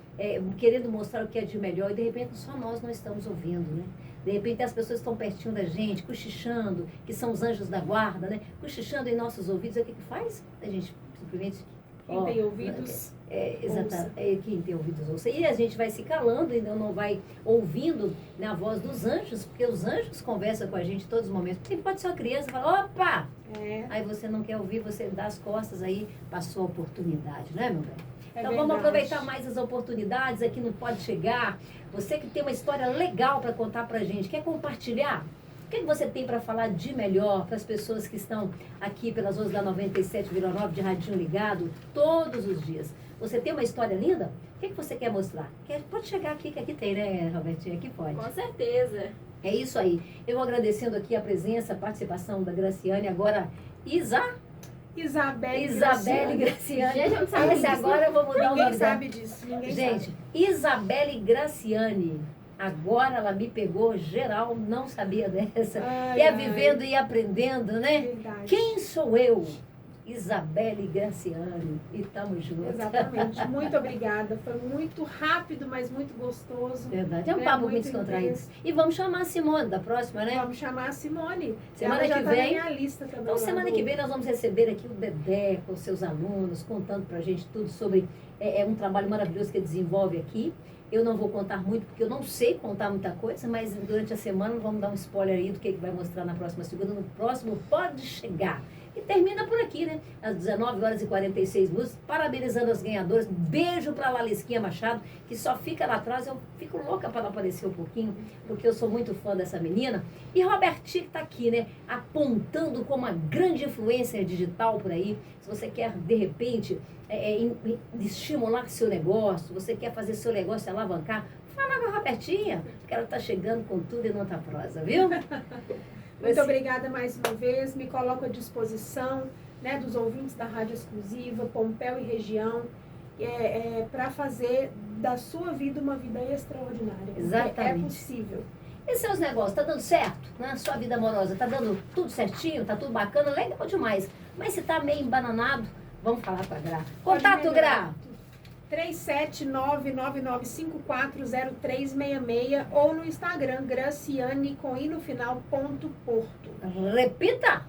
Querendo mostrar o que é de melhor e de repente só nós não estamos ouvindo, né? De repente as pessoas estão pertinho da gente, cochichando, que são os anjos da guarda, né? Cochichando em nossos ouvidos. O que que faz? A gente simplesmente... Quem tem ouvidos, Exatamente. Quem tem ouvidos ouça. E a gente vai se calando e não vai ouvindo, né, a voz dos anjos, porque os anjos conversam com a gente em todos os momentos. Porque pode ser uma criança e fala, opa! Aí você não quer ouvir, você dá as costas, aí passou a oportunidade, né, meu bem? Então vamos aproveitar mais as oportunidades aqui no Pode Chegar. Você que tem uma história legal para contar pra gente, quer compartilhar? O que você tem para falar de melhor para as pessoas que estão aqui pelas ruas da 97,9 de Radinho Ligado todos os dias? Você tem uma história linda? O que você quer mostrar? Pode chegar aqui, que aqui tem, né, Robertinha? Aqui pode. Com certeza. É isso aí. Eu vou agradecendo aqui a presença, a participação da Graciane. Agora, Isabelle Graciane. Gente, eu não sabia Esse disso. agora eu vou mudar o Ninguém nome dela. sabe disso. Ninguém Gente, sabe. Isabelle Graciane. Agora ela me pegou geral, não sabia dessa. Ai, Vivendo e aprendendo, né? Verdade. Quem sou eu? Isabelle Graciane. E tamo junto. Exatamente. Muito obrigada. Foi muito rápido, mas muito gostoso. Verdade. É um Né? papo muito Muito descontraído. intenso. E vamos chamar a Simone da próxima, né? Vamos chamar a Simone. Semana Ela já que tá vem- na minha lista também. Então, lá semana do- que vem nós vamos receber aqui o Dedé com os seus alunos, contando pra gente tudo sobre um trabalho maravilhoso que ele desenvolve aqui. Eu não vou contar muito, porque eu não sei contar muita coisa, mas durante a semana vamos dar um spoiler aí do que vai mostrar na próxima segunda, no próximo Pode Chegar. E termina por aqui, né? Às 19h46, parabenizando as ganhadoras. Beijo pra Lalisquinha Machado, que só fica lá atrás. Eu fico louca para ela aparecer um pouquinho, porque eu sou muito fã dessa menina. E Robertinho que tá aqui, né? Apontando como uma grande influência digital por aí. Se você quer, de repente, estimular seu negócio, você quer fazer seu negócio alavancar, fala com a Robertinha, porque ela tá chegando com tudo e não tá prosa, viu? Muito obrigada mais uma vez. Me coloco à disposição, né, dos ouvintes da Rádio Exclusiva, Pompéu e região, para fazer da sua vida uma vida extraordinária. Porque Exatamente. É possível. E seus negócios, tá dando certo? Na sua vida amorosa, tá dando tudo certinho? Tá tudo bacana? Legal demais. Mas se tá meio embananado, vamos falar com a Gra. Pode Contato, melhorar. Gra. 37999540366 ou no Instagram, Graciane com i no final, .porto. Repita.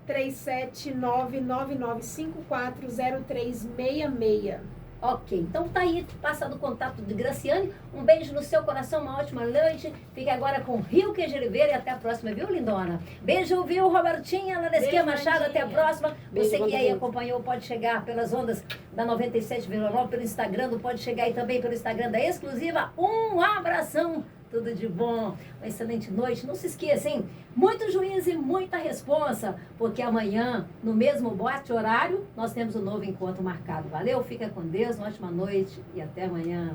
37999540366. Ok, então tá aí, passando o contato de Graciane. Um beijo no seu coração, uma ótima noite. Fique agora com Rio que de Oliveira e até a próxima, viu, lindona? Beijo, viu, Robertinha, Lanesquinha Beijo, Machado, até a Vandinha. próxima. Beijo, Você que aí Vandinha. acompanhou, pode chegar pelas ondas da 97,9, pelo Instagram do Pode Chegar e também pelo Instagram da Exclusiva. Um abração, tudo de bom, uma excelente noite. Não se esqueça, hein? Muito juízo e muita responsa, porque amanhã, no mesmo boate horário, nós temos um novo encontro marcado. Valeu, fica com Deus, uma ótima noite e até amanhã.